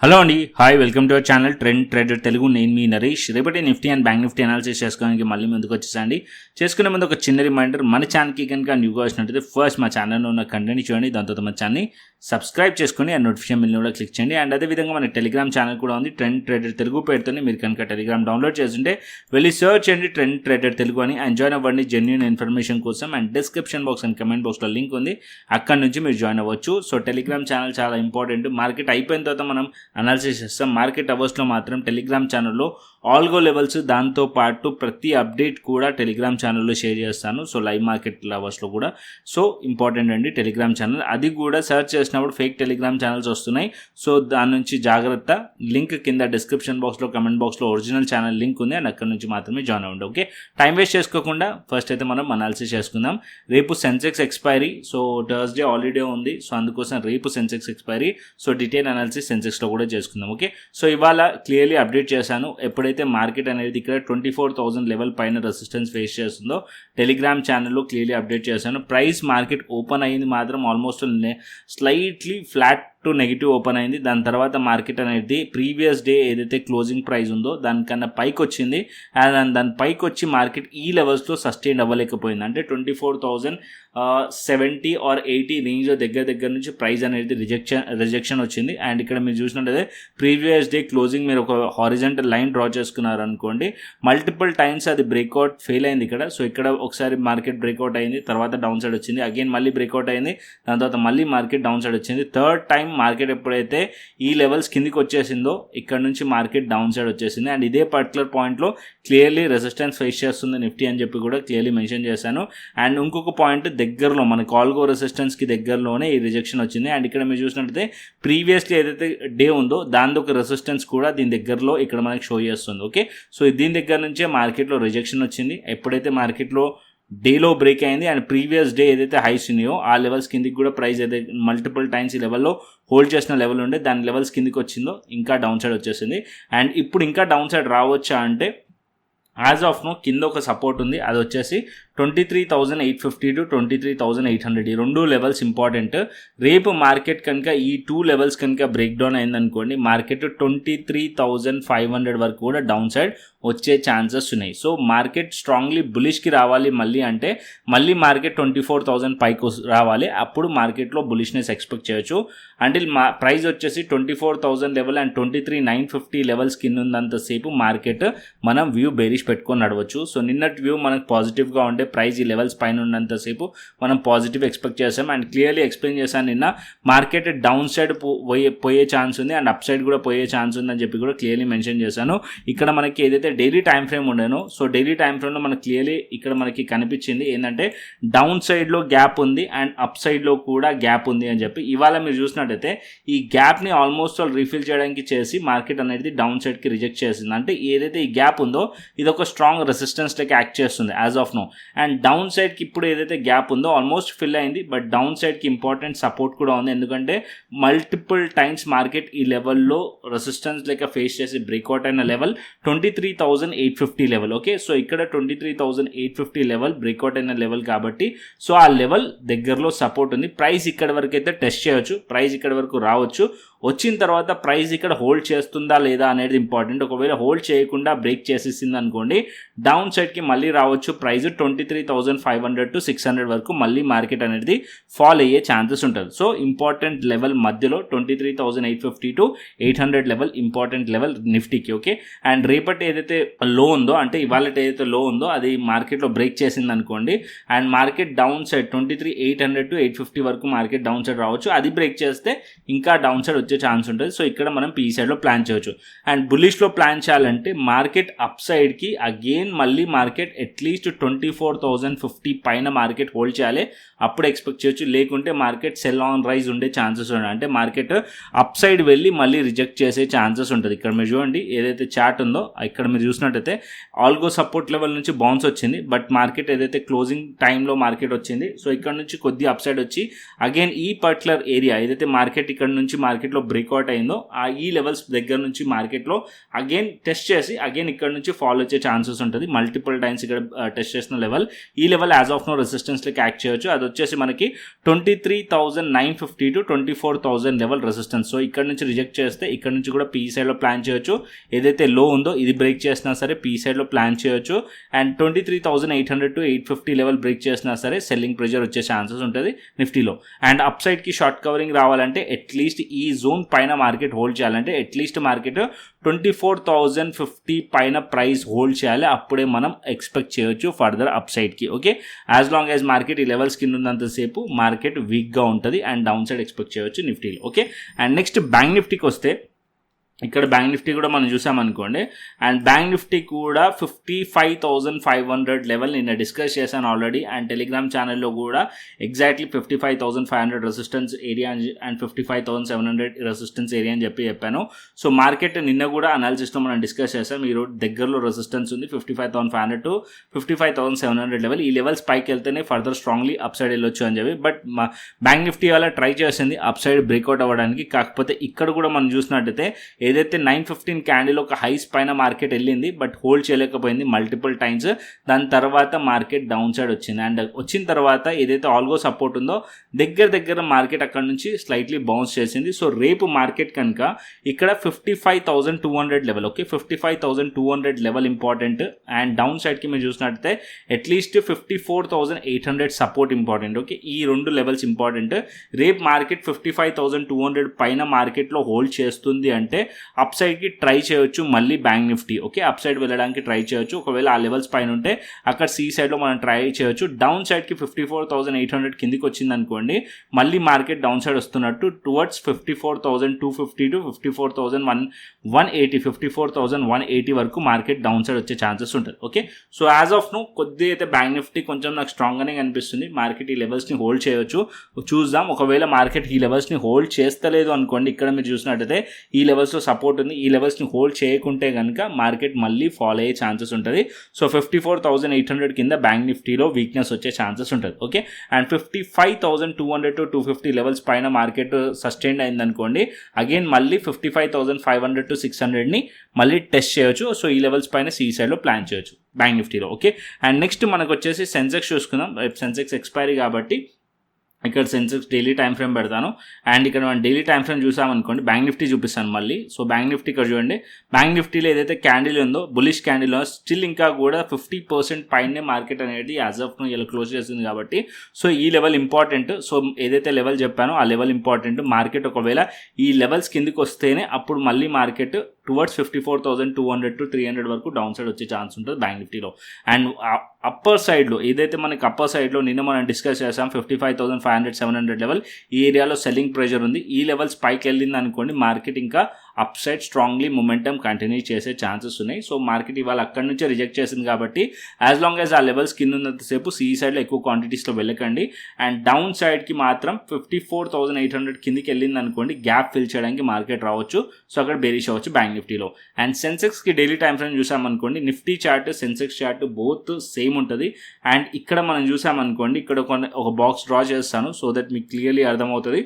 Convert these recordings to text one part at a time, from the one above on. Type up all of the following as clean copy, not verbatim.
Hello అండి, hi, welcome to our channel trend trader Telugu. నేను మీ నరేష్. రేపటి Nifty and bank Nifty analysis చేసుకోవడానికి మళ్ళీ ముందుకు వచ్చేసండి. చేసుకునే ముందు ఒక చిన్న రిమైండర్, మన ఛానల్కి కనుక న్యూగా వచ్చినట్టయితే ఫస్ట్ మా ఛానల్లో ఉన్న కంటెంట్ చూడండి, దాని తర్వాత మన ఛానల్ని సబ్స్క్రైబ్ చేసుకొని ఆ నోటిఫికేషన్ బిల్ని కూడా క్లిక్ చేయండి. అండ్ అదేవిధంగా మన టెలిగ్రామ్ ఛానల్ కూడా ఉంది, ట్రెండ్ ట్రేడర్ తెలుగు పేరుతోనే. మీరు కనుక టెలిగ్రామ్ డౌన్లోడ్ చేస్తుంటే వెళ్ళి సర్చ్ చేయండి ట్రెండ్ ట్రేడర్ తెలుగు అని, అండ్ జాయిన్ అవ్వండి జెన్యూన్ ఇన్ఫర్మేషన్ కోసం. And description box and comment బాక్స్లో లింక్ ఉంది, అక్కడ నుంచి మీరు జాయిన్ అవ్వచ్చు. సో టెలిగ్రామ్ ఛానల్ చాలా ఇంపార్టెంట్. మార్కెట్ అయిపోయిన తర్వాత మనం అనాలిసిస్ చేస్తాం. మార్కెట్ అవర్స్లో మాత్రం టెలిగ్రామ్ ఛానల్లో ఆల్గో లెవెల్స్, దాంతోపాటు ప్రతి అప్డేట్ కూడా టెలిగ్రామ్ ఛానల్లో షేర్ చేస్తాను. సో లైవ్ మార్కెట్ అవర్స్లో కూడా. సో ఇంపార్టెంట్ అండి టెలిగ్రామ్ ఛానల్. అది కూడా సర్చ్ చేసినప్పుడు ఫేక్ టెలిగ్రామ్ ఛానల్స్ వస్తున్నాయి. సో దాని నుంచి జాగ్రత్త. లింక్ కింద డిస్క్రిప్షన్ బాక్స్లో కమెంట్ బాక్స్లో ఒరిజినల్ ఛానల్ లింక్ ఉంది, అండ్ అక్కడ నుంచి మాత్రమే జాయిన్ అవ్వండి. ఓకే, టైం వేస్ట్ చేసుకోకుండా ఫస్ట్ అయితే మనం అనాలిసిస్ చేసుకుందాం. రేపు Sensex expiry. So Thursday holiday ఉంది, సో అందుకోసం రేపు Sensex expiry. So detail analysis సెన్సెక్స్లో కూడా చేసుకుందాం. ఓకే, సో ఇవాళ క్లియర్లీ అప్డేట్ చేశాను. ఎప్పుడైతే మార్కెట్ అనేది ఇక్కడ 24,000 లెవెల్ పైన రెసిస్టెన్స్ ఫేస్ చేస్తుందో టెలిగ్రామ్ ఛానల్లో క్లియర్లీ అప్డేట్ చేశాను. ప్రైస్ మార్కెట్ ఓపెన్ అయ్యింది మాత్రం almost slightly flat to negative open అయింది. దాని తర్వాత మార్కెట్ అనేది ప్రీవియస్ డే ఏదైతే క్లోజింగ్ ప్రైస్ ఉందో దానికన్నా పైకి వచ్చింది. అండ్ దాని పైకి వచ్చి మార్కెట్ ఈ లెవెల్స్లో సస్టైన్ అవ్వలేకపోయింది. అంటే 24,070 ఆర్ 80 రేంజ్లో దగ్గర నుంచి ప్రైస్ అనేది రిజెక్షన్ వచ్చింది. అండ్ ఇక్కడ మీరు చూసినట్లయితే ప్రీవియస్ డే క్లోజింగ్ మీరు ఒక హారిజంటల్ లైన్ డ్రా చేసుకున్నారు అనుకోండి, మల్టిపుల్ టైమ్స్ అది బ్రేక్అవుట్ ఫెయిల్ అయింది ఇక్కడ. సో ఇక్కడ ఒకసారి మార్కెట్ బ్రేక్అవుట్ అయింది, తర్వాత డౌన్ సైడ్ వచ్చింది, అగైన్ మళ్ళీ బ్రేక్అవుట్ అయింది, దాని తర్వాత మళ్ళీ మార్కెట్ డౌన్ సైడ్ వచ్చింది. థర్డ్ టైం మార్కెట్ ఎప్పుడైతే ఈ లెవెల్స్ కిందికి వచ్చేసిందో ఇక్కడ నుంచి మార్కెట్ డౌన్ సైడ్ వచ్చేసింది. అండ్ ఇదే పర్టికులర్ పాయింట్లో క్లియర్లీ రెసిస్టెన్స్ ఫేస్ చేస్తుంది నిఫ్టీ అని చెప్పి కూడా క్లియర్లీ మెన్షన్ చేశాను. అండ్ ఇంకొక పాయింట్, దగ్గరలో మనకి ఆల్గో రెసిస్టెన్స్కి దగ్గరలోనే ఈ రిజెక్షన్ వచ్చింది. అండ్ ఇక్కడ మీరు చూసినట్లయితే ప్రీవియస్లీ ఏదైతే డే ఉందో దాని ఒక రెసిస్టెన్స్ కూడా దీని దగ్గరలో ఇక్కడ మనకి షో చేస్తుంది. ఓకే, సో దీని దగ్గర నుంచే మార్కెట్లో రిజెక్షన్ వచ్చింది. ఎప్పుడైతే మార్కెట్లో డేలో బ్రేక్ అయింది అండ్ ప్రీవియస్ డే ఏదైతే హైస్ ఉన్నాయో ఆ లెవెల్స్ కిందికి కూడా ప్రైస్ ఏదైతే మల్టిపుల్ టైమ్స్ ఈ లెవెల్లో హోల్డ్ చేసిన లెవెల్ ఉండే దాని లెవెల్స్ కిందికి వచ్చిందో ఇంకా డౌన్ సైడ్ వచ్చేసింది. అండ్ ఇప్పుడు ఇంకా డౌన్ సైడ్ రావచ్చా అంటే యాజ్ ఆఫ్ నో కింద ఒక సపోర్ట్ ఉంది, అది వచ్చేసి 23,850 టు 23,800. ఈ రెండు లెవెల్స్ ఇంపార్టెంట్. రేపు మార్కెట్ కనుక ఈ టూ లెవెల్స్ కనుక బ్రేక్ డౌన్ అయిందనుకోండి, మార్కెట్ 23,500 వరకు కూడా డౌన్ సైడ్ వచ్చే ఛాన్సెస్ ఉన్నాయి. సో మార్కెట్ స్ట్రాంగ్లీ బులిష్కి రావాలి మళ్ళీ అంటే మళ్ళీ మార్కెట్ 24,000 పైకి రావాలి, అప్పుడు మార్కెట్లో బులిష్నెస్ ఎక్స్పెక్ట్ చేయొచ్చు. అంటే ప్రైస్ వచ్చేసి 24,000 లెవెల్ అండ్ 23,950 లెవెల్స్ కింద ఉన్నంతసేపు మార్కెట్ మనం వ్యూ బేరిష్ పెట్టుకొని నడవచ్చు. సో నిన్నటి వ్యూ మనకు పాజిటివ్గా ఉండే ప్రైస్ ఈ లెవెల్స్ పైన ఉన్నంతసేపు మనం పాజిటివ్ ఎక్స్పెక్ట్ చేసాం. అండ్ క్లియర్లీ ఎక్స్ప్లెయిన్ చేశాను నిన్న, మార్కెట్ డౌన్ సైడ్ పోయే ఛాన్స్ ఉంది అండ్ అప్ సైడ్ కూడా పోయే ఛాన్స్ ఉందని చెప్పి కూడా క్లియర్లీ మెన్షన్ చేశాను. ఇక్కడ మనకి ఏదైతే డైలీ టైం ఫ్రేమ్ ఉండేనో, సో డైలీ టైం ఫ్రేమ్లో మనకి క్లియర్లీ ఇక్కడ మనకి కనిపించింది ఏంటంటే డౌన్ సైడ్లో గ్యాప్ ఉంది అండ్ అప్ సైడ్లో కూడా గ్యాప్ ఉంది అని చెప్పి. ఇవాళ మీరు చూసినట్టయితే ఈ గ్యాప్ని ఆల్మోస్ట్ రీఫిల్ చేయడానికి చేసి మార్కెట్ అనేది డౌన్ సైడ్కి రిజెక్ట్ చేసింది. అంటే ఏదైతే ఈ గ్యాప్ ఉందో ఇది ఒక స్ట్రాంగ్ రెసిస్టెన్స్ లెక్క యాక్ట్ చేస్తుంది as of now. And down సైడ్కి ఇప్పుడు ఏదైతే గ్యాప్ ఉందో ఆల్మోస్ట్ ఫిల్ అయింది, బట్ డౌన్ సైడ్కి ఇంపార్టెంట్ సపోర్ట్ కూడా ఉంది. ఎందుకంటే మల్టిపుల్ టైమ్స్ మార్కెట్ ఈ లెవెల్లో రెసిస్టెన్స్ లెక్క ఫేస్ చేసి బ్రేక్అవుట్ అయిన లెవెల్ 23,850 లెవెల్. ఓకే, సో ఇక్కడ 23,850 లెవెల్ బ్రేక్అవుట్ అయిన లెవెల్ కాబట్టి సో ఆ లెవెల్ దగ్గరలో సపోర్ట్ ఉంది. ప్రైస్ ఇక్కడ వరకు అయితే టెస్ట్ చేయొచ్చు, ప్రైస్ ఇక్కడ వరకు రావచ్చు. వచ్చిన తర్వాత ప్రైస్ ఇక్కడ హోల్డ్ చేస్తుందా లేదా అనేది ఇంపార్టెంట్. ఒకవేళ హోల్డ్ చేయకుండా బ్రేక్ చేసేసింది అనుకోండి, డౌన్ సైడ్కి మళ్ళీ రావచ్చు. ప్రైస్ 23,500 టు 600 వరకు మళ్ళీ మార్కెట్ అనేది ఫాల్ అయ్యే ఛాన్సెస్ ఉంటుంది. సో ఇంపార్టెంట్ లెవెల్ మధ్యలో 23,850 టు 800 లెవెల్ ఇంపార్టెంట్ లెవెల్ నిఫ్టీకి. ఓకే, అండ్ రేపటి ఏదైతే లో ఉందో అంటే ఇవాళ ఏదైతే లో ఉందో అది మార్కెట్లో బ్రేక్ చేసింది అనుకోండి and market down side 23,800 to 850 వరకు మార్కెట్ డౌన్ సైడ్ రావచ్చు. అది బ్రేక్ చేస్తే ఇంకా డౌన్ సైడ్ వచ్చే ఛాన్స్ ఉంటుంది. సో ఇక్కడ మనం పీ సైడ్లో ప్లాన్ చేయొచ్చు. అండ్ బులిష్లో ప్లాన్ చేయాలంటే మార్కెట్ అప్ సైడ్కి అగైన్ మళ్ళీ మార్కెట్ అట్లీస్ట్ 24,050 పైన మార్కెట్ హోల్డ్ చేయాలి, అప్పుడు ఎక్స్పెక్ట్ చేయొచ్చు. లేకుంటే మార్కెట్ సెల్ ఆన్ రైజ్ ఉండే ఛాన్సెస్ ఉన్నాయి. అంటే మార్కెట్ అప్ సైడ్ వెళ్ళి మళ్ళీ రిజెక్ట్ చేసే ఛాన్సెస్ ఉంటుంది. ఇక్కడ మీరు చూడండి ఏదైతే చార్ట్ ఉందో ఇక్కడ మీరు చూసినట్టయితే ఆల్గో సపోర్ట్ లెవెల్ నుంచి బౌన్స్ వచ్చింది, బట్ మార్కెట్ ఏదైతే క్లోజింగ్ టైంలో మార్కెట్ వచ్చింది. సో ఇక్కడ నుంచి కొద్ది అప్ సైడ్ వచ్చి అగైన్ ఈ పర్టికులర్ ఏరియా ఏదైతే మార్కెట్ ఇక్కడ నుంచి మార్కెట్లో మార్కెట్లో బ్రేక్అవుట్ అయిందో ఈ లెవెల్స్ దగ్గర నుంచి మార్కెట్లో అగైన్ టెస్ట్ చేసి అగైన్ ఇక్కడ నుంచి ఫాల్ వచ్చే ఛాన్సెస్ ఉంటుంది. మల్టిపుల్ టైమ్స్ ఇక్కడ టెస్ట్ చేసిన లెవెల్, ఈ లెవెల్ యాజ్ ఆఫ్ నో రెసిస్టెన్స్లోకి యాక్ట్ చేయొచ్చు. అది వచ్చేసి మనకి 23,950 to 24,000 లెవెల్ రెసిస్టెన్స్. సో ఇక్కడ నుంచి రిజెక్ట్ చేస్తే ఇక్కడ నుంచి కూడా పీ సైడ్లో ప్లాన్ చేయొచ్చు. ఏదైతే లో ఉందో ఇది బ్రేక్ చేసినా సరే పీ సైడ్లో ప్లాన్ చేయొచ్చు. అండ్ 23,800 to 850 లెవెల్ బ్రేక్ చేసినా సరే సెల్లింగ్ ప్రెజర్ వచ్చే ఛాన్సెస్ ఉంటుంది నిఫ్టీలో. అండ్ అప్ సైడ్కి షార్ట్ కవరింగ్ రావాలంటే అట్లీస్ట్ ఈ జోన్ పైన మార్కెట్ హోల్డ్ చేయాలంటే అట్లీస్ట్ మార్కెట్ 24,050 పైన ప్రైస్ హోల్డ్ చేయాలి. అప్పుడే మనం ఎక్స్పెక్ట్ చేయొచ్చు ఫర్దర్ అప్ సైడ్కి. Okay, as long as market ఈ లెవెల్స్ కింద ఉన్నంతసేపు మార్కెట్ వీక్గా ఉంటుంది అండ్ డౌన్ సైడ్ ఎక్స్పెక్ట్ చేయొచ్చు నిఫ్టీలో. ఓకే, అండ్ నెక్స్ట్ బ్యాంక్ నిఫ్టీకి వస్తే ఇక్కడ బ్యాంక్ నిఫ్టీ కూడా మనం చూసామనుకోండి. అండ్ బ్యాంక్ నిఫ్టీ కూడా 55,500 లెవెల్ నిన్న డిస్కస్ చేశాను ఆల్రెడీ. అండ్ టెలిగ్రామ్ ఛానల్లో కూడా exactly 55,500 resistance area and 55,700 resistance area అని చెప్పాను. సో మార్కెట్ నిన్న కూడా అనాలిసిస్లో మనం డిస్కస్ చేసాం. ఈరోజు దగ్గరలో రెసిస్టెన్స్ ఉంది 55,500 to 55,700 లెవెల్. ఈ లెవెల్స్ పైకి వెళ్తేనే ఫర్దర్ స్ట్రాంగ్లీ అప్ సైడ్ వెళ్ళొచ్చు అని చెప్పి. బట్ బ్యాంక్ నిఫ్టీ వల్ల ట్రై చేసింది అప్ సైడ్ బ్రేక్అవుట్ అవ్వడానికి. కాకపోతే ఇక్కడ కూడా మనం చూసినట్టయితే ఏదైతే 915 క్యాండిల్ ఒక హైస్ పైన మార్కెట్ వెళ్ళింది బట్ హోల్డ్ చేయలేకపోయింది మల్టిపుల్ టైమ్స్. దాని తర్వాత మార్కెట్ డౌన్ సైడ్ వచ్చింది. అండ్ వచ్చిన తర్వాత ఏదైతే ఆల్గో సపోర్ట్ ఉందో దగ్గర మార్కెట్ అక్కడ నుంచి స్లైట్లీ బౌన్స్ చేసింది. సో రేపు మార్కెట్ కనుక ఇక్కడ 55,200 level, okay 55,200 level important. And down సైడ్కి మీరు చూసినట్టయితే అట్లీస్ట్ 54,800 సపోర్ట్ ఇంపార్టెంట్. ఓకే, ఈ రెండు లెవెల్స్ ఇంపార్టెంట్. రేపు మార్కెట్ 55,200 పైన మార్కెట్లో హోల్డ్ చేస్తుంది అంటే అప్ సైడ్కి ట్రై చేయొచ్చు మళ్ళీ bank Nifty. Okay, up side వెళ్ళడానికి ట్రై చేయొచ్చు. ఒకవేళ ఆ లెవెల్స్ పైన ఉంటే అక్కడ సి సైడ్లో మనం ట్రై చేయొచ్చు. డౌన్ సైడ్కి 54,800 కిందికి వచ్చింది అనుకోండి, మళ్ళీ మార్కెట్ డౌన్ సైడ్ వస్తున్నట్టు టువర్డ్స్ 54,250 to 54,180 54,180 వరకు మార్కెట్ డౌన్ సైడ్ వచ్చే ఛాన్సెస్ ఉంటుంది. Okay, so as of now కొద్దిగా అయితే బ్యాంక్ నిఫ్టీ కొంచెం నాకు స్ట్రాంగ్గానే కనిపిస్తుంది. మార్కెట్ ఈ లెవెల్స్ని హోల్డ్ చేయొచ్చు, చూద్దాం. ఒకవేళ మార్కెట్ ఈ లెవెల్స్ని హోల్డ్ చేస్తలేదు అనుకోండి, ఇక్కడ మీరు చూసినట్టయితే ఈ లెవెల్స్లో సపోర్ట్ ఉంది, ఈ లెవెల్స్ని హోల్డ్ చేయకుంటే కనుక మార్కెట్ మళ్ళీ ఫాలో అయ్యే ఛాన్సెస్ ఉంటుంది. సో 54,800 కింద బ్యాంక్ నిఫ్టీలో వీక్నెస్ వచ్చే ఛాన్సెస్ ఉంటుంది. ఓకే, అండ్ 55,200 to 250 లెవెల్స్ పైన మార్కెట్ సస్టైన్ అయిందనుకోండి, అగైన్ మళ్ళీ 55,500 to 600ని మళ్ళీ టెస్ట్ చేయొచ్చు. సో ఈ లెవెల్స్ పైన సి సైడ్లో ప్లాన్ చేయొచ్చు బ్యాంక్ నిఫ్టీలో. ఓకే, అండ్ నెక్స్ట్ మనకు వచ్చేసి సెన్సెక్స్ చూసుకుందాం. సెన్సెక్స్ ఎక్స్పైరీ కాబట్టి ఇక్కడ సెన్సెక్స్ డైలీ టైం ఫ్రేమ్ పెడతాను. అండ్ ఇక్కడ మనం డైలీ టైం ఫ్రేమ్ చూసామనుకోండి, బ్యాంక్ నిఫ్టీ చూపిస్తాను మళ్ళీ. సో బ్యాంక్ నిఫ్టీ ఇక్కడ చూడండి, బ్యాంక్ నిఫ్టీలో ఏదైతే క్యాండిల్ ఉందో బులిష్ క్యాండిల్ స్టిల్ ఇంకా కూడా 50% పైనే మార్కెట్ అనేది యాజ్ ఆఫ్ నో ఇలా క్లోజ్ చేస్తుంది కాబట్టి సో ఈ లెవెల్ ఇంపార్టెంట్. సో ఏదైతే లెవెల్ చెప్పానో ఆ లెవెల్ ఇంపార్టెంట్. మార్కెట్ ఒకవేళ ఈ లెవెల్స్ కిందికి వస్తేనే అప్పుడు మళ్ళీ మార్కెట్ టువర్డ్స్ 54,200 to 300 వరకు డౌన్ సైడ్ వచ్చే ఛాన్స్ ఉంటుంది బ్యాంక్ నిఫ్టీలో. అండ్ అప్పర్ సైడ్లో ఏదైతే మనకి అప్పర్ సైడ్లో నిన్న మనం డిస్కస్ చేసాం 55,500 700 లెవెల్, ఈ ఏరియాలో సెల్లింగ్ ప్రెషర్ ఉంది. ఈ లెవెల్స్ పైకి వెళ్ళింది అనుకోండి, మార్కెట్ ఇంకా up side strongly momentum continue చేసే ఛాన్సెస్ ఉన్నాయి. సో మార్కెట్ ఇవాళ అక్కడి నుంచే రిజెక్ట్ చేసింది కాబట్టి యాజ్ లాంగ్ యాజ్ ఆ లెవెల్స్ కింద ఉన్నంతసేపు సి సైడ్లో ఎక్కువ క్వాంటిటీస్లో వెళ్ళకండి. అండ్ డౌన్ సైడ్కి మాత్రం 54,800 కిందికి వెళ్ళింది అనుకోండి, గ్యాప్ ఫిల్ చేయడానికి మార్కెట్ రావచ్చు. సో అక్కడ బేరిష్ అవ్వచ్చు బ్యాంక్ నిఫ్టీలో. అండ్ సెన్సెక్స్కి డైలీ టైం ఫ్రేమ్ చూసామనుకోండి, Nifty chart Sensex chart both same ఉంటుంది. అండ్ ఇక్కడ మనం చూసామనుకోండి, ఇక్కడ ఒక బాక్స్ డ్రా చేస్తాను సో దట్ మీకు క్లియర్లీ అర్థమవుతుంది.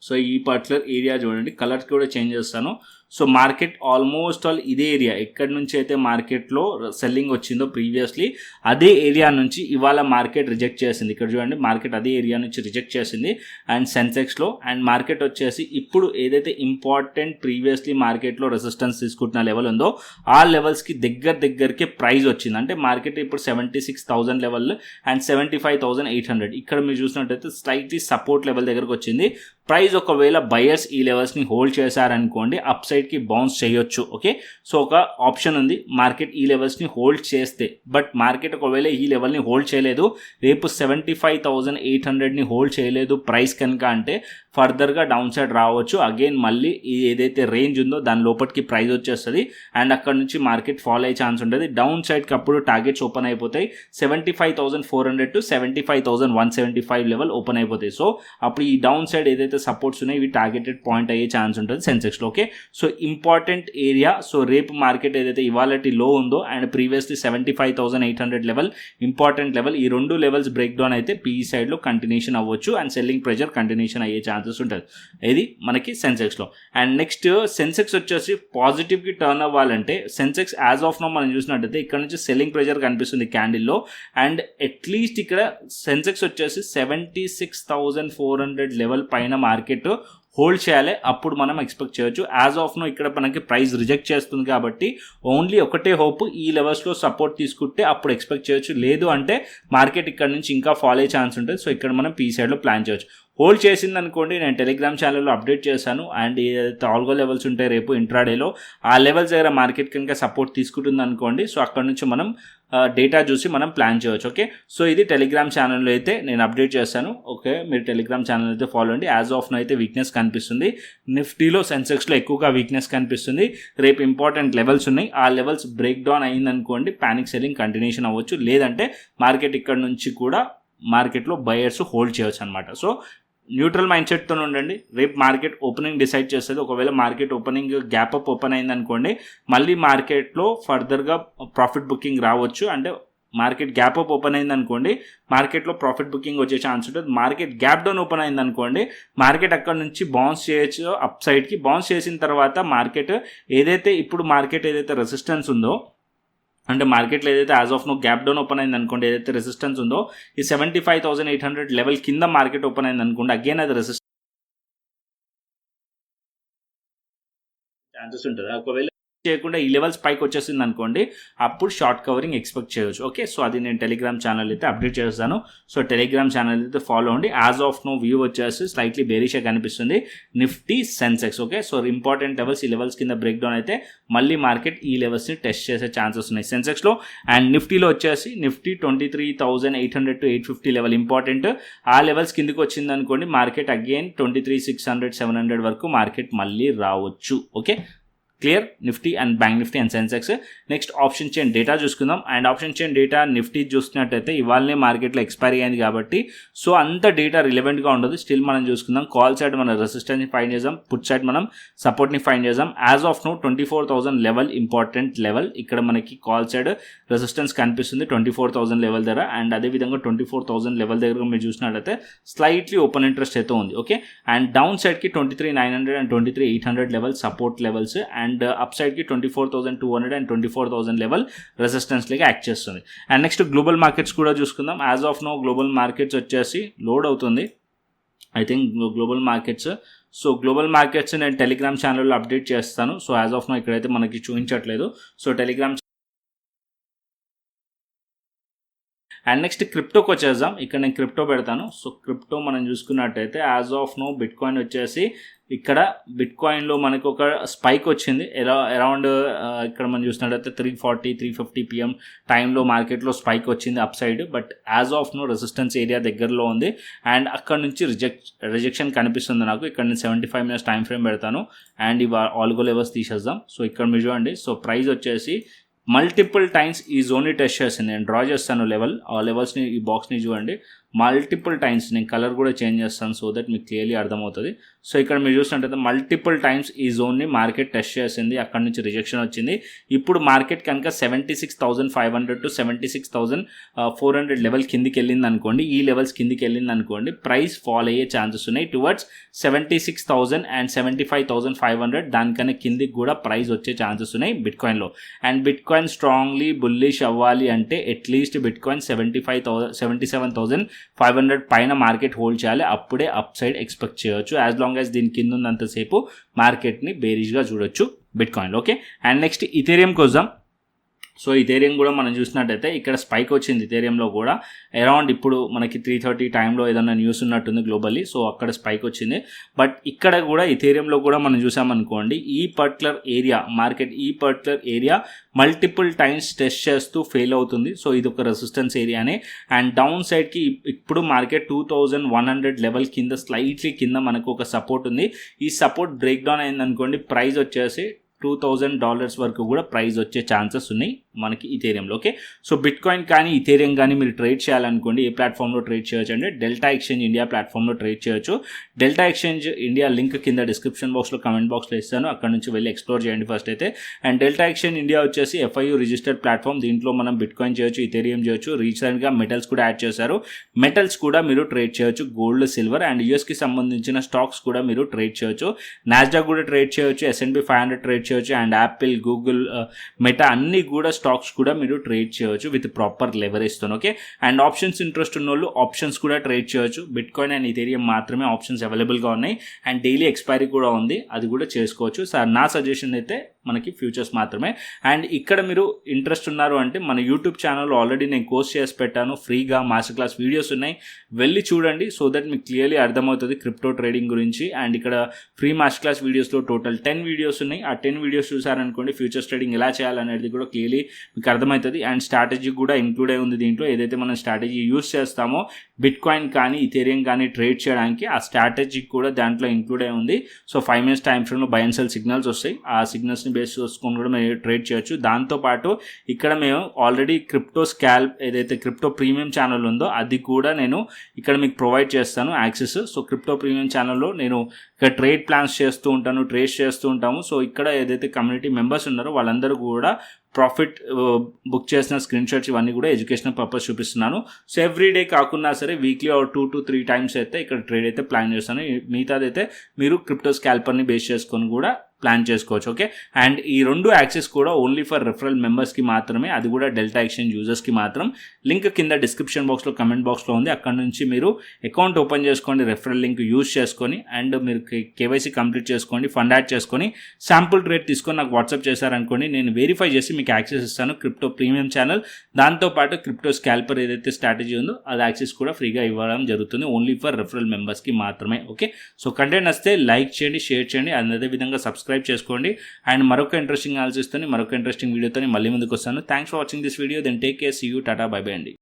సో ఈ పర్టికులర్ ఏరియా చూడండి, కలర్స్ కూడా చేంజ్ చేస్తాను. సో మార్కెట్ ఆల్మోస్ట్ ఆల్ ఇదే ఏరియా ఎక్కడి నుంచి అయితే మార్కెట్లో సెల్లింగ్ వచ్చిందో ప్రీవియస్లీ అదే ఏరియా నుంచి ఇవాళ మార్కెట్ రిజెక్ట్ చేసింది. ఇక్కడ చూడండి, మార్కెట్ అదే ఏరియా నుంచి రిజెక్ట్ చేసింది అండ్ సెన్సెక్స్లో. అండ్ మార్కెట్ వచ్చేసి ఇప్పుడు ఏదైతే ఇంపార్టెంట్ ప్రీవియస్లీ మార్కెట్లో రెసిస్టెన్స్ తీసుకుంటున్న లెవెల్ ఉందో ఆ లెవెల్స్కి దగ్గరికి ప్రైస్ వచ్చింది. అంటే మార్కెట్ ఇప్పుడు 76,000 లెవెల్ అండ్ 75,800 ఇక్కడ మీరు చూసినట్టయితే స్లైట్లీ సపోర్ట్ లెవెల్ దగ్గరకు వచ్చింది. ప్రైస్ ఒకవేళ బయర్స్ ఈ లెవెల్స్ని హోల్డ్ చేశారనుకోండి, అప్ సైడ్కి బౌన్స్ చేయొచ్చు. ఓకే, సో ఒక ఆప్షన్ ఉంది, మార్కెట్ ఈ లెవెల్స్ని హోల్డ్ చేస్తే. బట్ మార్కెట్ ఒకవేళ ఈ లెవెల్ని హోల్డ్ చేయలేదు, రేపు 75,800ని హోల్డ్ చేయలేదు ప్రైస్ కనుక అంటే ఫర్దర్గా డౌన్ సైడ్ రావచ్చు. అగైన్ మళ్ళీ ఏదైతే రేంజ్ ఉందో దాని లోపలికి ప్రైస్ వచ్చేస్తుంది అండ్ అక్కడ నుంచి మార్కెట్ ఫాల్ అయ్యే ఛాన్స్ ఉంటుంది. డౌన్ సైడ్కి అప్పుడు టార్గెట్స్ ఓపెన్ అయిపోతాయి, 75,400 to 75,175 లెవెల్ ఓపెన్ అయిపోతాయి. సో అప్పుడు ఈ డౌన్ సైడ్ ఏదైతే ఏదైతే సపోర్ట్స్ ఉన్నాయో ఇవి టార్గెటెడ్ పాయింట్ అయ్యే ఛాన్స్ ఉంటుంది సెన్సెక్స్లో. Okay, so important area, so రేపు మార్కెట్ ఏదైతే ఇవాళటి లో ఉందో and previously 75,800 level important level, ఈ రెండు లెవెల్స్ బ్రేక్ డౌన్ అయితే పీఈ సైడ్లో కంటిన్యూషన్ అవ్వచ్చు అండ్ సెల్లింగ్ ప్రెజర్ కంటిన్యూషన్ అయ్యే ఛాన్సెస్ ఉంటుంది. ఇది మనకి సెన్సెక్స్లో. అండ్ నెక్స్ట్ సెన్సెక్స్ వచ్చేసి పాజిటివ్కి టర్న్ అవ్వాలంటే సెన్సెక్స్ యాజ్ ఆఫ్ నో మనం చూసినట్టయితే ఇక్కడ నుంచి సెల్లింగ్ ప్రెజర్ కనిపిస్తుంది క్యాండిల్లో. అండ్ అట్లీస్ట్ ఇక్కడ సెన్సెక్స్ వచ్చేసి 76,400 లెవెల్ పైన మార్కెట్ హోల్డ్ చేయాలి, అప్పుడు మనం ఎక్స్పెక్ట్ చేయొచ్చు. యాజ్ ఆఫ్ నో ఇక్కడ మనకి ప్రైస్ రిజెక్ట్ చేస్తుంది కాబట్టి ఓన్లీ ఒకటే హోప్, ఈ లెవెల్స్లో సపోర్ట్ తీసుకుంటే అప్పుడు ఎక్స్పెక్ట్ చేయొచ్చు. లేదు అంటే మార్కెట్ ఇక్కడ నుంచి ఇంకా ఫాల్ అయ్యే ఛాన్స్ ఉంటుంది. సో ఇక్కడ మనం పీ సైడ్లో ప్లాన్ చేయొచ్చు. హోల్డ్ చేసింది అనుకోండి, నేను టెలిగ్రామ్ ఛానల్లో అప్డేట్ చేశాను అండ్ ఏదైతే ఆల్గో లెవెల్స్ ఉంటాయి రేపు ఇంట్రాడేలో ఆ లెవెల్స్ దగ్గర మార్కెట్ కనుక సపోర్ట్ తీసుకుంటుంది అనుకోండి, సో అక్కడ నుంచి మనం డేటా చూసి మనం ప్లాన్ చేయవచ్చు. ఓకే, సో ఇది టెలిగ్రామ్ ఛానల్లో అయితే నేను అప్డేట్ చేశాను. ఓకే, మీరు టెలిగ్రామ్ ఛానల్ అయితే ఫాలో అండి. యాజ్ ఆఫ్ నో అయితే వీక్నెస్ కనిపిస్తుంది, నిఫ్టీలో సెన్సెక్స్లో ఎక్కువగా వీక్నెస్ కనిపిస్తుంది. రేపు ఇంపార్టెంట్ లెవెల్స్ ఉన్నాయి, ఆ లెవెల్స్ బ్రేక్ డౌన్ అయిందనుకోండి ప్యానిక్ సెల్లింగ్ కంటిన్యూషన్ అవ్వచ్చు. లేదంటే మార్కెట్ ఇక్కడ నుంచి కూడా మార్కెట్లో బయర్స్ హోల్డ్ చేయవచ్చు అనమాట. సో న్యూట్రల్ మైండ్ సెట్తో ఉండండి. రేపు మార్కెట్ ఓపెనింగ్ డిసైడ్ చేస్తుంది. ఒకవేళ market opening gap up open అయిందనుకోండి మళ్ళీ మార్కెట్లో ఫర్దర్గా ప్రాఫిట్ బుకింగ్ రావచ్చు. అంటే మార్కెట్ గ్యాప్ అప్ ఓపెన్ అయిందనుకోండి మార్కెట్లో ప్రాఫిట్ బుకింగ్ వచ్చే ఛాన్స్ ఉంటుంది. మార్కెట్ గ్యాప్ డౌన్ ఓపెన్ అయిందనుకోండి మార్కెట్ అక్కడ నుంచి బౌన్స్ చేయొచ్చు అప్ సైడ్కి. బౌన్స్ చేసిన తర్వాత మార్కెట్ ఇప్పుడు మార్కెట్ ఏదైతే రెసిస్టెన్స్ ఉందో, అంటే మార్కెట్లో ఏదైతే as of now gap down open అయింది అనుకోండి, ఏదైతే రెసిస్టెన్స్ ఉందో ఈ 75,800 లెవెల్ కింద మార్కెట్ ఓపెన్ అయింది అనుకోండి, అగైన్ అది రెసిస్టెన్స్ ఛాన్సెస్ ఉంటుంది. ఒకవేళ చేయకుండా ఈ లెవెల్స్ పైకి వచ్చేసింది అనుకోండి అప్పుడు షార్ట్ కవరింగ్ ఎక్స్పెక్ట్ చేయవచ్చు. ఓకే, సో అది నేను టెలిగ్రామ్ ఛానల్ అయితే అప్డేట్ చేస్తాను. సో టెలిగ్రామ్ ఛానల్ అయితే ఫాలో అవ్వండి. యాజ్ ఆఫ్ నో వ్యూ వచ్చేసి స్లైట్లీ బేరిష్గా కనిపిస్తుంది Nifty Sensex. Okay, so important levels ఈ లెవెల్స్ కింద బ్రేక్ డౌన్ అయితే మళ్ళీ మార్కెట్ ఈ లెవెల్స్ని టెస్ట్ చేసే ఛాన్సెస్ ఉన్నాయి సెన్సెక్స్లో. అండ్ నిఫ్టీలో వచ్చేసి నిఫ్టీ 23,800 to 850 లెవెల్ ఇంపార్టెంట్. ఆ లెవెల్స్ కిందకి వచ్చింది అనుకోండి మార్కెట్ అగైన్ 23,600 700 వరకు మార్కెట్ మళ్ళీ రావచ్చు. Okay, clear Nifty and bank Nifty and Sensex. Next option chain data చూసుకుందాం. And option chain data Nifty చూసుకున్నట్టయితే ఇవాళనే మార్కెట్లో ఎక్స్పైరీ అయింది కాబట్టి సో అంత డేటా రిలవెంట్గా ఉండదు. స్టిల్ మనం చూసుకుందాం కాల్ సైడ్ మనం రెసిస్టెన్స్ని ఫైండ్ చేద్దాం, పుట్ సైడ్ మనం సపోర్ట్ని ఫైండ్ చేద్దాం. As of now 24,000 level important level. ఇక్కడ మనకి కాల్ సైడ్ రెసిస్టెన్స్ కనిపిస్తుంది 24,000 లెవెల్ దగ్గర. అండ్ అదేవిధంగా 24,000 లెవెల్ దగ్గర మీరు చూసినట్లయితే స్లైట్లీ ఓపెన్ ఇంట్రెస్ట్ అయితే ఉంది. ఓకే, అండ్ డౌన్ సైడ్కి 23,900 and 23,800 level support levels. And up సైడ్కి 24,200 అండ్ 24,000 లెవెల్ రెసిస్టెన్స్ లాగా యాక్ట్ చేస్తుంది. అండ్ నెక్స్ట్ గ్లోబల్ మార్కెట్స్ కూడా చూసుకుందాం. As of now global markets వచ్చేసి లోడ్ అవుతుంది I think global markets. So global markets నేను టెలిగ్రామ్ ఛానల్లో అప్డేట్ చేస్తాను. సో యాజ్ ఆఫ్ నో ఇక్కడైతే మనకి చూపించట్లేదు. సో టెలిగ్రామ్ అండ్ నెక్స్ట్ క్రిప్టోకి వచ్చేద్దాం. ఇక్కడ నేను క్రిప్టో పెడతాను. సో క్రిప్టో మనం చూసుకున్నట్టయితే as of no bit coin వచ్చేసి ఇక్కడ బిట్ కాయిన్లో మనకు ఒక స్పైక్ వచ్చింది అరౌండ్ ఇక్కడ మనం చూసినట్టయితే 340-350 PM టైంలో మార్కెట్లో స్పైక్ వచ్చింది up side. But as of now resistance area దగ్గరలో ఉంది అండ్ అక్కడ నుంచి రిజెక్షన్ కనిపిస్తుంది నాకు. ఇక్కడ నేను 75 minutes టైం ఫ్రేమ్ పెడతాను అండ్ ఇవి ఆల్గో లెవెల్స్ తీసేద్దాం. సో ఇక్కడ మీరు చూడండి, సో ప్రైస్ వచ్చేసి మల్టిపుల్ టైమ్స్ ఈ జోన్ని టెస్ట్ చేసింది. నేను డ్రా చేస్తాను లెవెల్, ఆ లెవెల్స్ని ఈ బాక్స్ని చూడండి మల్టిపుల్ టైమ్స్. నేను కలర్ కూడా చేంజ్ చేస్తాను సో దట్ మీకు క్లియర్లీ అర్థమవుతుంది. సో ఇక్కడ మీరు చూసినట్టయితే మల్టిపుల్ టైమ్స్ ఈ జోన్ని మార్కెట్ టెస్ట్ చేసింది, అక్కడ నుంచి రిజెక్షన్ వచ్చింది. ఇప్పుడు మార్కెట్ కనుక 76,500 to 76,400 లెవెల్ కిందికి వెళ్ళింది అనుకోండి, ఈ లెవెల్స్ కిందికి వెళ్ళింది అనుకోండి ప్రైస్ ఫాల్ అయ్యే ఛాన్సెస్ ఉన్నాయి టువర్డ్స్ 76,000 అండ్ 75,500. దానికన్నా కిందికి కూడా ప్రైస్ వచ్చే ఛాన్సెస్ ఉన్నాయి బిట్ కాయిన్లో. And bitcoin strongly bullish అవ్వాలి అంటే అట్లీస్ట్ బిట్ కాయిన్ 77,500 పైన మార్కెట్ హోల్డ్ చేయాలి, అప్పుడే అప్ సైడ్ ఎక్స్పెక్ట్ చేయొచ్చు. యాజ్ లాంగ్ యాజ్ దీని కింద ఉన్నంతసేపు మార్కెట్ని బేరిష్గా చూడొచ్చు బిట్ కాయిన్లో. ఓకే, అండ్ నెక్స్ట్ ఇథేరియంకి వద్దాం. సో ఇథేరియం కూడా మనం చూసినట్టయితే ఇక్కడ స్పైక్ వచ్చింది ఇథేరియంలో కూడా అరౌండ్ ఇప్పుడు మనకి 3:30 టైంలో ఏదైనా న్యూస్ ఉన్నట్టుంది గ్లోబల్లీ. సో అక్కడ స్పైక్ వచ్చింది. బట్ ఇక్కడ కూడా ఇథేరియంలో కూడా మనం చూసామనుకోండి ఈ పర్టికులర్ ఏరియా మార్కెట్ ఈ particular area multiple times test చేస్తూ ఫెయిల్ అవుతుంది. సో ఇది ఒక రెసిస్టెన్స్ ఏరియానే. అండ్ డౌన్ సైడ్కి ఇప్పుడు మార్కెట్ 2,100 లెవెల్ కింద స్లైట్లీ కింద మనకు ఒక సపోర్ట్ ఉంది. ఈ సపోర్ట్ బ్రేక్ డౌన్ అయిందనుకోండి ప్రైస్ వచ్చేసి $2,000 వరకు కూడా ప్రైస్ వచ్చే ఛాన్సెస్ ఉన్నాయి మనకి ఇథేరియంలో. ఓకే, సో బిట్ కాయిన్ కానీ ఇథేరియం కానీ మీరు ట్రేడ్ చేయాలనుకోండి ఏ ప్లాట్ఫామ్లో ట్రేడ్ చేయొచ్చు అంటే డెల్టా ఎక్స్చేంజ్ ఇండియా ప్లాట్ఫామ్లో ట్రేడ్ చేయొచ్చు. డెల్టా ఎక్స్చేంజ్ ఇండియా లింక్ కింద డిస్క్రిప్షన్ బాక్స్లో కమెంట్ బాక్స్లో ఇస్తాను, అక్కడ నుంచి వెళ్ళి ఎక్స్ప్లోర్ చేయండి ఫస్ట్ అయితే. అండ్ డెల్టా ఎక్స్చేంజ్ ఇండియా వచ్చేసి FIU రిజిస్టర్డ్ ప్లాట్ఫామ్. దీంట్లో మనం బిట్ కాయిన్ చేయొచ్చు, ఇథేరియం చేయొచ్చు. రీసెంట్గా మెటల్స్ కూడా యాడ్ చేశారు. మెటల్స్ కూడా మీరు ట్రేడ్ చేయొచ్చు, గోల్డ్, సిల్వర్ అండ్ యూఎస్కి సంబంధించిన స్టాక్స్ కూడా మీరు ట్రేడ్ చేయొచ్చు. నాస్డాక్ కూడా ట్రేడ్ చేయొచ్చు, S&P 500 ట్రేడ్ చేయొచ్చు అండ్ యాపిల్, గూగుల్, మెటా అన్ని కూడా స్టాక్స్ కూడా మీరు ట్రేడ్ చేయొచ్చు విత్ ప్రాపర్ లెవరేజ్తో. ఓకే, అండ్ ఆప్షన్స్ ఇంట్రెస్ట్ ఉన్న వాళ్ళు ఆప్షన్స్ కూడా ట్రేడ్ చేయొచ్చు. బిట్ కాయిన్ అండ్ ఇథేరియం మాత్రమే ఆప్షన్స్ అవైలబుల్గా ఉన్నాయి అండ్ డైలీ ఎక్స్పైరీ కూడా ఉంది, అది కూడా చేసుకోవచ్చు. సార్ నా సజెషన్ అయితే మనకి ఫ్యూచర్స్ మాత్రమే. అండ్ ఇక్కడ మీరు ఇంట్రెస్ట్ ఉన్నారు అంటే మన యూట్యూబ్ ఛానల్లో ఆల్రెడీ నేను కోర్స్ చేసి పెట్టాను, ఫ్రీగా మాస్టర్ క్లాస్ వీడియోస్ ఉన్నాయి, వెళ్ళి చూడండి. సో దట్ మీకు క్లియర్లీ అర్థమవుతుంది క్రిప్టో ట్రేడింగ్ గురించి. అండ్ ఇక్కడ ఫ్రీ మాస్టర్ క్లాస్ వీడియోస్లో టోటల్ 10 వీడియోస్ ఉన్నాయి. ఆ 10 వీడియోస్ చూసారనుకోండి ఫ్యూచర్స్ ట్రేడింగ్ ఎలా చేయాలనేది కూడా క్లియర్లీ మీకు అర్థమవుతుంది. అండ్ స్ట్రాటజీ కూడా ఇంక్లూడ్ అయి ఉంది దీంట్లో. ఏదైతే మనం స్ట్రాటజీ యూస్ చేస్తామో బిట్ కాయిన్ కానీ ఇథేరియం కానీ ట్రేడ్ చేయడానికి ఆ స్ట్రాటజీ కూడా దాంట్లో ఇంక్లూడ్ అయి ఉంది. సో 5 minutes టైం ఫ్రేమ్లో బై అండ్ సెల్ సిగ్నల్స్ వస్తాయి, ఆ సిగ్నల్స్ని బేస్ చేసుకొని కూడా మీరు ట్రేడ్ చేయొచ్చు. దాంతోపాటు ఇక్కడ మేము ఆల్రెడీ క్రిప్టో స్కాల్ప్ ఏదైతే క్రిప్టో ప్రీమియం ఛానల్ ఉందో అది కూడా నేను ఇక్కడ మీకు ప్రొవైడ్ చేస్తాను యాక్సెస్. సో క్రిప్టో ప్రీమియం ఛానల్లో నేను ఇక్కడ ట్రేడ్ ప్లాన్స్ చేస్తూ ఉంటాను, ట్రేడ్స్ చేస్తూ ఉంటాము. సో ఇక్కడ ఏదైతే కమ్యూనిటీ మెంబర్స్ ఉన్నారో వాళ్ళందరూ కూడా ప్రాఫిట్ బుక్ చేసిన స్క్రీన్ షాట్స్ ఇవన్నీ కూడా ఎడ్యుకేషనల్ పర్పస్ చూపిస్తున్నాను. సో ఎవ్రీ డే కాకున్నా సరే వీక్లీ 2 to 3 times అయితే ఇక్కడ ట్రేడ్ అయితే ప్లాన్ చేస్తాను. మిగతాదైతే మీరు క్రిప్టో స్కాల్పర్ని బేస్ చేసుకొని కూడా ప్లాన్ చేసుకోవచ్చు. ఓకే, అండ్ ఈ 2 యాక్సెస్ కూడా ఓన్లీ ఫర్ రెఫరల్ మెంబర్స్కి మాత్రమే, అది కూడా డెల్టా ఎక్స్చేంజ్ యూజర్స్కి మాత్రం. లింక్ కింద డిస్క్రిప్షన్ బాక్స్లో కమెంట్ బాక్స్లో ఉంది, అక్కడ నుంచి మీరు అకౌంట్ ఓపెన్ చేసుకోండి, రెఫరల్ లింక్ యూజ్ చేసుకొని అండ్ మీరు KYC కంప్లీట్ చేసుకోండి, ఫండ్ యాడ్ చేసుకొని శాంపుల్ ట్రేడ్ తీసుకొని నాకు వాట్సాప్ చేశారనుకోండి, నేను వెరిఫై చేసి మీకు యాక్సెస్ ఇస్తాను క్రిప్టో ప్రీమియం ఛానల్. దాంతోపాటు క్రిప్టో స్కాల్పర్ ఏదైతే స్ట్రాటజీ ఉందో అది యాక్సెస్ కూడా ఫ్రీగా ఇవ్వడం జరుగుతుంది, ఓన్లీ ఫర్ రెఫరల్ మెంబర్స్కి మాత్రమే. ఓకే, సో కంటెంట్ వస్తే లైక్ చేయండి, షేర్ చేయండి, అదేవిధంగా సబ్స్క్రైబ్ చేసుకోండి. అండ్ మరొక ఇంట్రెస్టింగ్ అనాలిసిస్ తోని మరొక ఇంట్రెస్టింగ్ వీడియోతో మళ్ళీ ముందుకు వస్తాను. Thanks for watching this video. Then take care, see you, టాటా, బై బై అండి.